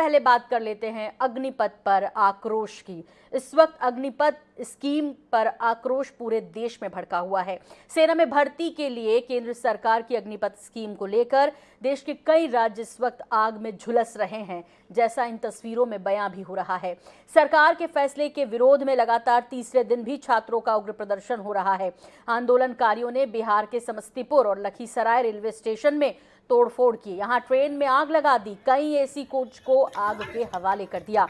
पहले बात कर लेते हैं अग्निपथ पर आक्रोश की। इस वक्त अग्निपथ स्कीम पर आक्रोश पूरे देश में भड़का हुआ है। सेना में भर्ती के लिए केंद्र सरकार की अग्निपथ स्कीम को लेकर देश के कई राज्य इस वक्त आग में झुलस रहे हैं, जैसा इन तस्वीरों में बयां भी हो रहा है। सरकार के फैसले के विरोध में लगातार तीसरे दिन भी छात्रों का उग्र प्रदर्शन हो रहा है। आंदोलनकारियों ने बिहार के समस्तीपुर और लखीसराय रेलवे स्टेशन में तोड़फोड़ की, यहां ट्रेन में आग लगा दी, कई एसी कोच को आग के हवाले कर दिया।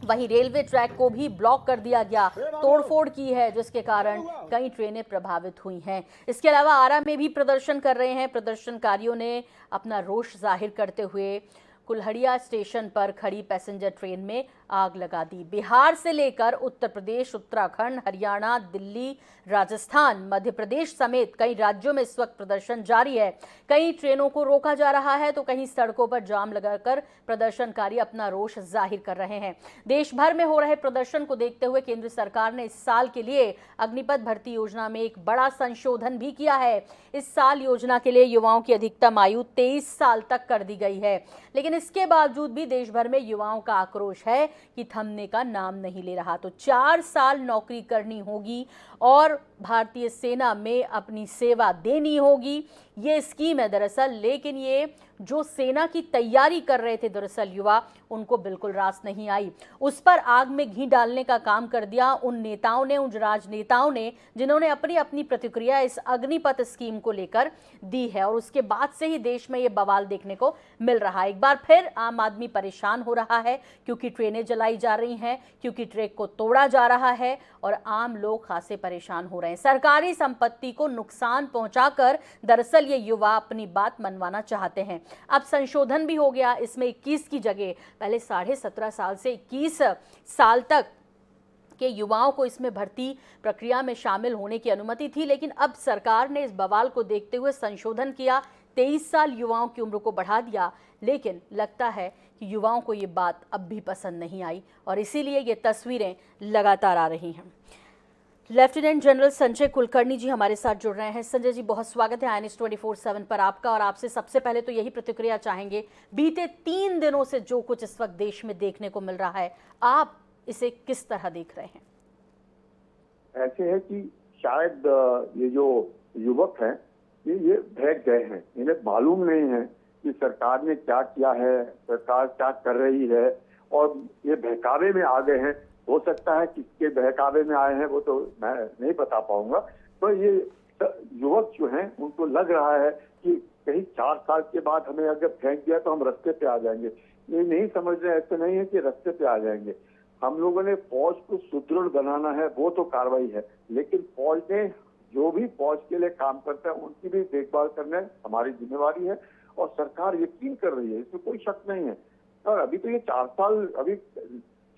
वहीं रेलवे ट्रैक को भी ब्लॉक कर दिया गया, तोड़फोड़ की है, जिसके कारण कई ट्रेनें प्रभावित हुई हैं। इसके अलावा आरा में भी प्रदर्शन कर रहे हैं। प्रदर्शनकारियों ने अपना रोष जाहिर करते हुए कुल्हड़िया स्टेशन पर खड़ी पैसेंजर ट्रेन में आग लगा दी। बिहार से लेकर उत्तर प्रदेश, उत्तराखंड, हरियाणा, दिल्ली, राजस्थान, मध्य प्रदेश समेत कई राज्यों में इस वक्त प्रदर्शन जारी है। कई ट्रेनों को रोका जा रहा है तो कहीं सड़कों पर जाम लगाकर प्रदर्शनकारी अपना रोष जाहिर कर रहे हैं। देश भर में हो रहे प्रदर्शन को देखते हुए केंद्र सरकार ने इस साल के लिए अग्निपथ भर्ती योजना में एक बड़ा संशोधन भी किया है। इस साल योजना के लिए युवाओं की अधिकतम आयु 23 साल तक कर दी गई है, लेकिन इसके बावजूद भी देश भर में युवाओं का आक्रोश है कि थमने का नाम नहीं ले रहा। तो 4 साल नौकरी करनी होगी और भारतीय सेना में अपनी सेवा देनी होगी, ये स्कीम है दरअसल। लेकिन ये जो सेना की तैयारी कर रहे थे दरअसल युवा, उनको बिल्कुल रास नहीं आई। उस पर आग में घी डालने का काम कर दिया उन नेताओं ने, उन राजनेताओं ने, जिन्होंने अपनी अपनी प्रतिक्रिया इस अग्निपथ स्कीम को लेकर दी है। और उसके बाद से ही देश में ये बवाल देखने को मिल रहा है। एक बार फिर आम आदमी परेशान हो रहा है क्योंकि ट्रेनें जलाई जा रही हैं, क्योंकि ट्रैक को तोड़ा जा रहा है और आम लोग खासे परेशान हो रहे हैं। सरकारी संपत्ति को नुकसान पहुंचाकर दरअसल ये युवा अपनी बात मनवाना चाहते हैं। अब संशोधन भी हो गया, इसमें 21 की जगह पहले 17.5 साल से 21 साल तक के युवाओं को इसमें भर्ती प्रक्रिया में शामिल होने की अनुमति थी, लेकिन अब सरकार ने इस बवाल को देखते हुए संशोधन किया, 23 साल युवाओं की उम्र को बढ़ा दिया। लेकिन लगता है कि युवाओं को ये बात अब भी पसंद नहीं आई और इसीलिए ये तस्वीरें लगातार आ रही हैं। लेफ्टिनेंट जनरल संजय कुलकर्णी जी हमारे साथ जुड़ रहे हैं। संजय जी, बहुत स्वागत है IANS 24/7 पर आपका। और आपसे सबसे पहले तो यही प्रतिक्रिया चाहेंगे, बीते 3 दिनों से जो कुछ इस वक्त देश में देखने को मिल रहा है, आप इसे किस तरह देख रहे हैं? ऐसे है कि शायद ये जो युवक हैं ये बहक गए हैं। इन्हें मालूम नहीं है कि सरकार ने क्या किया है, सरकार क्या कर रही है, और ये बहकावे में आ गए हैं। हो सकता है किसके बहकावे में आए हैं वो तो मैं नहीं बता पाऊंगा। तो ये युवक जो हैं उनको लग रहा है कि कहीं 4 साल के बाद हमें अगर फेंक दिया तो हम रास्ते पे आ जाएंगे। ये नहीं समझ रहे, ऐसे नहीं है कि रास्ते पे आ जाएंगे। हम लोगों ने फौज को सुदृढ़ बनाना है, वो तो कार्रवाई है, लेकिन फौज ने जो भी फौज के लिए काम करता है उनकी भी देखभाल करना हमारी जिम्मेवारी है और सरकार यकीन कर रही है, इसमें कोई शक नहीं है। और अभी तो ये 4 साल, अभी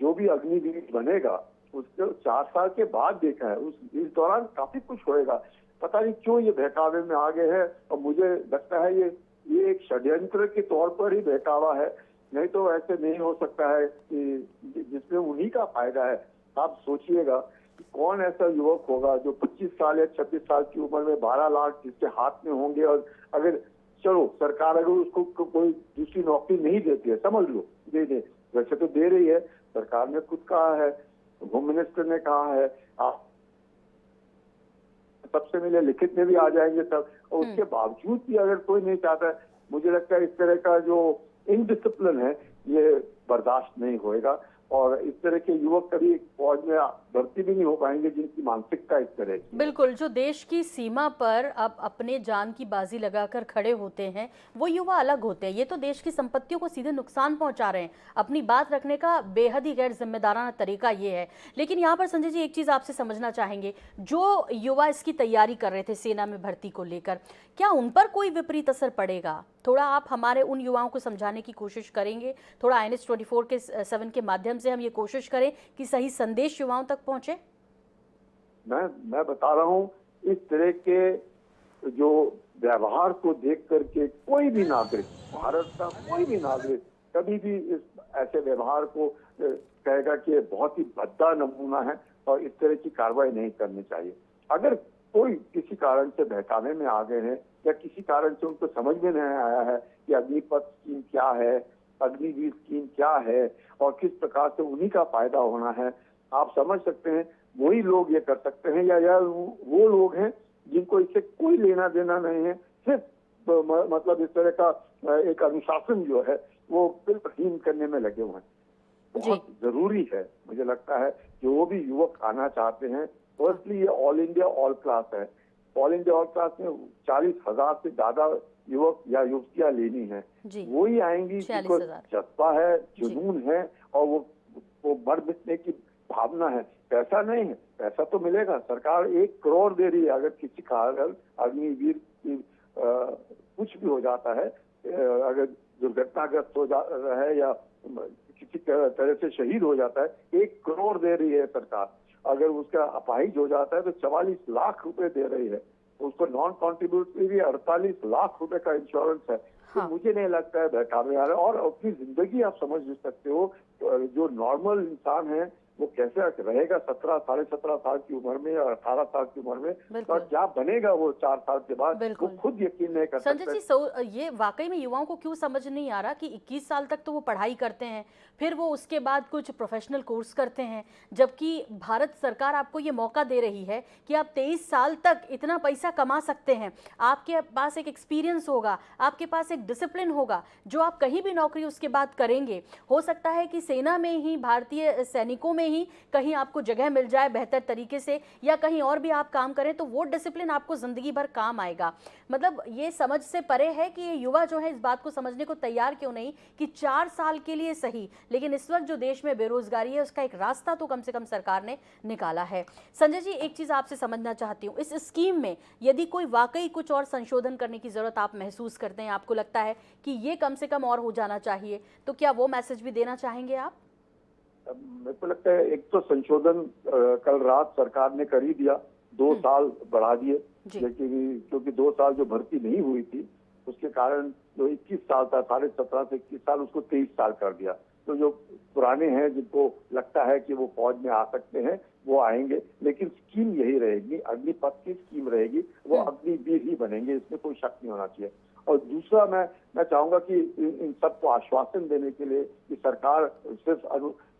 जो भी अग्निवीर बनेगा उसको 4 साल के बाद देखा है, इस दौरान काफी कुछ होएगा। पता नहीं क्यों ये बहकावे में आ गए हैं और मुझे लगता है ये एक षड्यंत्र के तौर पर ही बहकावा है, नहीं तो ऐसे नहीं हो सकता है कि जिसमें उन्हीं का फायदा है। आप सोचिएगा कि कौन ऐसा युवक होगा जो 25 साल या 26 साल की उम्र में 12 लाख जिसके हाथ में होंगे, और अगर चलो सरकार अगर उसको कोई दूसरी नौकरी नहीं देती है, समझ लो दे दे, वैसे तो दे रही है, सरकार ने खुद कहा है, होम मिनिस्टर ने कहा है, आप सबसे मिले लिखित में भी आ जाएंगे सब, और उसके बावजूद भी अगर कोई नहीं चाहता है, मुझे लगता है इस तरह का जो इनडिसिप्लिन है ये बर्दाश्त नहीं होएगा। और इस तरह के युवक कभी फौज में भर्ती भी नहीं हो पाएंगे जिनकी मानसिकता इस तरह की। बिल्कुल, जो देश की सीमा पर अब अपने जान की बाजी लगाकर खड़े होते हैं वो युवा अलग होते हैं। ये तो देश की संपत्तियों को सीधे नुकसान पहुंचा रहे हैं। अपनी बात रखने का बेहद ही गैर जिम्मेदाराना तरीका ये है। लेकिन यहाँ पर संजय जी एक चीज़ आपसे समझना चाहेंगे, जो युवा इसकी तैयारी कर रहे थे सेना में भर्ती को लेकर, क्या उन पर कोई विपरीत असर पड़ेगा? थोड़ा आप हमारे उन युवाओं को समझाने की कोशिश करेंगे? थोड़ा IANS 24/7 के माध्यम से हम ये कोशिश करें कि सही संदेश युवाओं तक पहुंचे। मैं बता रहा हूँ, इस तरह के जो व्यवहार को देख करके कोई भी नागरिक, भारत का कोई भी नागरिक कभी भी इस ऐसे व्यवहार को कहेगा कि बहुत ही भद्दा नमूना है और इस तरह की कार्रवाई नहीं करनी चाहिए। अगर कोई किसी कारण से बहकावे में आ गए हैं या किसी कारण से उनको समझ में नहीं आया है कि अग्निपथ स्कीम क्या है अग्निवीर स्कीम क्या है और किस प्रकार से उन्हीं का फायदा होना है, आप समझ सकते हैं। वही लोग ये कर सकते हैं या वो लोग हैं जिनको इससे कोई लेना देना नहीं है, सिर्फ मतलब इस तरह का एक अनुशासन जो है वो बिल्कुल करने में लगे हुए हैं। बहुत जरूरी है, मुझे लगता है जो भी युवक आना चाहते हैं, फर्स्टली ये ऑल इंडिया ऑल क्लास है। ऑल इंडिया ऑल क्लास में 40,000 से ज्यादा युवक या युवतियां लेनी है, वही आएंगी जिनको जज्बा है, जुनून है और वो मर मिटने की भावना है। पैसा नहीं है, पैसा तो मिलेगा, सरकार 1 करोड़ दे रही है। अगर किसी का अग्निवीर कुछ भी हो जाता है, अगर दुर्घटनाग्रस्त हो जाता है या किसी तरह से शहीद हो जाता है, 1 करोड़ दे रही है सरकार। अगर उसका अपाहिज हो जाता है तो 44 लाख रुपए दे रही है। उसको नॉन कॉन्ट्रीब्यूटरी 48 लाख रुपए का इंश्योरेंस है। तो मुझे नहीं लगता है बहकावे आ रहा है। और अपनी जिंदगी आप समझ सकते हो, जो नॉर्मल इंसान है वो कैसे रहेगा 17, 17.5 साल की उम्र में या 18 साल की उम्र में, और क्या बनेगा वो 4 साल के बाद, वो खुद यकीन नहीं कर सकते। संजय जी, ये वाकई में युवाओं को क्यों समझ नहीं आ रहा कि 21 साल तक तो वो पढ़ाई करते हैं, फिर वो उसके बाद कुछ प्रोफेशनल कोर्स करते हैं, जबकि भारत सरकार आपको ये मौका दे रही है कि आप 23 साल तक इतना पैसा कमा सकते हैं, आपके पास एक एक्सपीरियंस होगा, आपके पास एक डिसिप्लिन होगा, जो आप कहीं भी नौकरी उसके बाद करेंगे। हो सकता है कि सेना में ही, भारतीय सैनिकों में ही कहीं आपको जगह मिल जाए बेहतर तरीके से, या कहीं और भी आप काम करें तो वो डिसिप्लिन आपको जिंदगी भर काम आएगा। मतलब ये समझ से परे है कि ये युवा जो है इस बात को समझने को तैयार क्यों नहीं कि 4 साल के लिए सही, लेकिन इस वक्त जो देश में बेरोजगारी है उसका एक रास्ता तो कम से कम सरकार ने निकाला है। संजय जी, एक चीज आपसे समझना चाहती हूँ, इस स्कीम में यदि कोई वाकई कुछ और संशोधन करने की जरूरत आप महसूस करते हैं, आपको लगता है कि ये कम से कम और हो जाना चाहिए, तो क्या वो मैसेज भी देना चाहेंगे आप? मेरे को लगता है एक तो संशोधन कल रात सरकार ने कर ही दिया, 2 साल बढ़ा दिए, लेकिन क्योंकि 2 साल जो भर्ती नहीं हुई थी उसके कारण जो 21 साल था, 17.5 से 21 साल, उसको 23 साल कर दिया। तो जो पुराने हैं जिनको लगता है कि वो फौज में आ सकते हैं वो आएंगे, लेकिन स्कीम यही रहेगी, अग्निपथ की स्कीम रहेगी, वो अग्निवीर ही बनेंगे, इसमें कोई शक नहीं होना चाहिए। और दूसरा मैं चाहूंगा कि इन सबको आश्वासन देने के लिए कि सरकार सिर्फ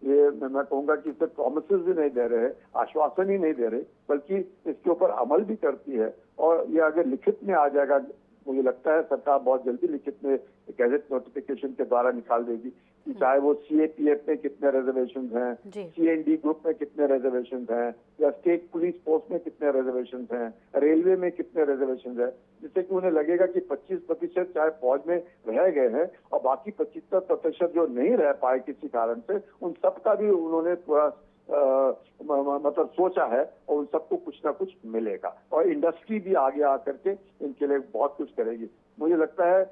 मैं कहूंगा कि सिर्फ प्रॉमिसेस भी नहीं दे रहे, आश्वासन ही नहीं दे रहे, बल्कि इसके ऊपर अमल भी करती है। और ये अगर लिखित में आ जाएगा, मुझे लगता है सरकार बहुत जल्दी लिखित में गैजेट नोटिफिकेशन के द्वारा निकाल देगी कि चाहे वो सीएपीएफ में कितने रिजर्वेशन हैं, सीएनडी ग्रुप में कितने रिजर्वेशन हैं, या स्टेट पुलिस फोर्स में कितने रिजर्वेशन हैं, रेलवे में कितने रिजर्वेशन हैं, जिससे कि उन्हें लगेगा कि 25% चाहे फौज में रह गए हैं और बाकी 75% जो नहीं रह पाए किसी कारण से, उन सबका भी उन्होंने पूरा मतलब सोचा है और उन सबको कुछ ना कुछ मिलेगा। और इंडस्ट्री भी आगे आकर के इनके लिए बहुत कुछ करेगी। मुझे लगता है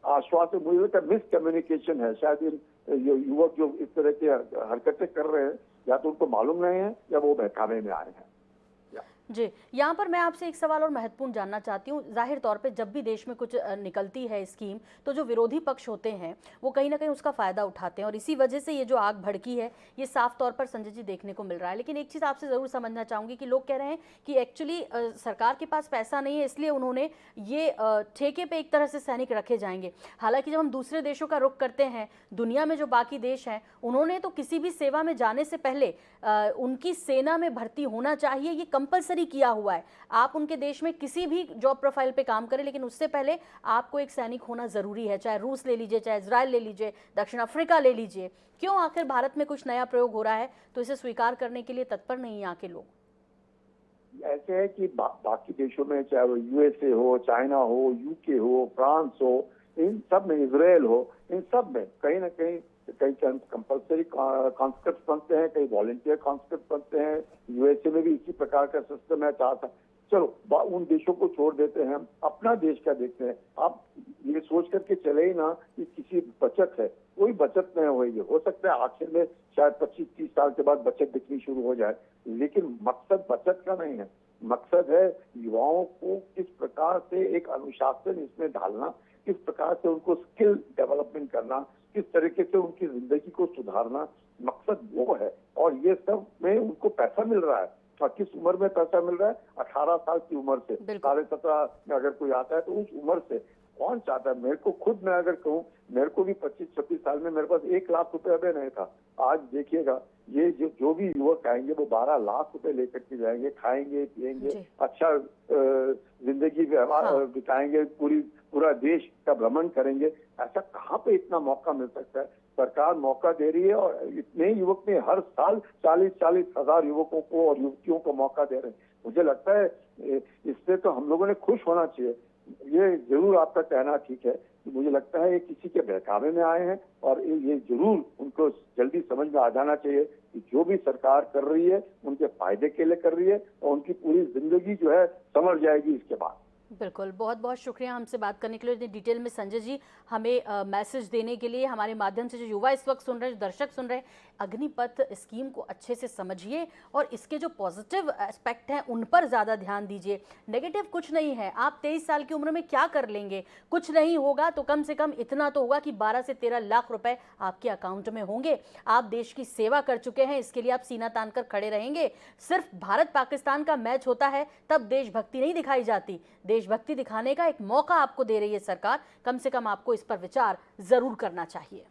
आश्वासन, मुझे लगता है मिस कम्युनिकेशन है, शायद इन युवक जो इस तरह की हरकतें कर रहे हैं, या तो उनको मालूम नहीं है या वो बहकावे में आए हैं। जी, यहाँ पर मैं आपसे एक सवाल और महत्वपूर्ण जानना चाहती हूँ। जाहिर तौर पे जब भी देश में कुछ निकलती है स्कीम, तो जो विरोधी पक्ष होते हैं वो कहीं ना कहीं उसका फ़ायदा उठाते हैं, और इसी वजह से ये जो आग भड़की है ये साफ तौर पर संजय जी देखने को मिल रहा है। लेकिन एक चीज़ आपसे ज़रूर समझना चाहूँगी कि लोग कह रहे हैं कि एक्चुअली सरकार के पास पैसा नहीं है, इसलिए उन्होंने ये ठेके पर एक तरह से सैनिक रखे जाएंगे। हालांकि जब हम दूसरे देशों का रुख करते हैं, दुनिया में जो बाकी देश हैं, उन्होंने तो किसी भी सेवा में जाने से पहले उनकी सेना में भर्ती होना चाहिए ये कंपलसरी किया हुआ है। आप उनके देश में किसी भी जॉब प्रोफाइल पे काम करें, लेकिन उससे पहले आपको एक सैनिक होना जरूरी है, चाहे रूस ले लीजिए, चाहे इजराइल ले लीजिए, दक्षिण अफ्रीका ले लीजिए। क्यों आखिर भारत में कुछ नया प्रयोग हो रहा है तो इसे स्वीकार करने के लिए तत्पर नहीं है यहाँ के लोग? ऐसे है कि बाकी देशों में, चाहे वो यूएसए हो, चाइना हो, यूके हो, फ्रांस हो, इन सब में, इजराइल हो, इन सब में कहीं ना कहीं कई कंपलसरी कॉन्स्क्रिप्ट बनते हैं, कई वॉलंटियर कॉन्स्क्रिप्ट बनते हैं। यूएसए में भी इसी प्रकार का सिस्टम है। चलो उन देशों को छोड़ देते हैं, हम अपना देश का देखते हैं। आप ये सोच करके चले ही ना कि किसी बचत है, कोई बचत नहीं होगी। हो सकता है आखिर में शायद 25-30 साल के बाद बचत दिखनी शुरू हो जाए, लेकिन मकसद बचत का नहीं है। मकसद है युवाओं को किस प्रकार से एक अनुशासन इसमें ढालना, किस प्रकार से उनको स्किल डेवलपमेंट करना, किस तरीके से उनकी जिंदगी को सुधारना, मकसद वो है। और ये सब में उनको पैसा मिल रहा है। और किस उम्र में पैसा मिल रहा है? 18 साल की उम्र से, 17.5 में अगर कोई आता है तो उस उम्र से कौन चाहता है? मेरे को खुद, मैं अगर कहूँ, मेरे को भी 25-26 साल में मेरे पास 1 लाख रुपए अभी नहीं था। आज देखिएगा, ये जो भी युवक आएंगे वो 12 लाख रुपए लेकर के जाएंगे, खाएंगे पिएंगे, जी। अच्छा जिंदगी हाँ। बिताएंगे, पूरा देश का भ्रमण करेंगे। ऐसा कहाँ पे इतना मौका मिल सकता है? सरकार मौका दे रही है और इतने युवक ने हर साल 40-40 हजार युवकों को और युवतियों को मौका दे रहे हैं। मुझे लगता है इससे तो हम लोगों ने खुश होना चाहिए। ये जरूर आपका कहना ठीक है। मुझे लगता है ये किसी के बहकावे में आए हैं और ये जरूर उनको जल्दी समझ में आ जाना चाहिए कि जो भी सरकार कर रही है उनके फायदे के लिए कर रही है और उनकी पूरी जिंदगी जो है संवर जाएगी इसके बाद। बिल्कुल, बहुत बहुत शुक्रिया हमसे बात करने के लिए, इतनी डिटेल में संजय जी हमें मैसेज देने के लिए। हमारे माध्यम से जो युवा इस वक्त सुन रहे हैं, जो दर्शक सुन रहे हैं, अग्निपथ स्कीम को अच्छे से समझिए और इसके जो पॉजिटिव एस्पेक्ट हैं उन पर ज़्यादा ध्यान दीजिए। नेगेटिव कुछ नहीं है। आप 23 साल की उम्र में क्या कर लेंगे? कुछ नहीं होगा तो कम से कम इतना तो होगा कि 12 से 13 लाख रुपए आपके अकाउंट में होंगे। आप देश की सेवा कर चुके हैं, इसके लिए आप सीना तान कर खड़े रहेंगे। सिर्फ भारत पाकिस्तान का मैच होता है तब देशभक्ति नहीं दिखाई जाती। देशभक्ति दिखाने का एक मौका आपको दे रही है सरकार, कम से कम आपको इस पर विचार जरूर करना चाहिए।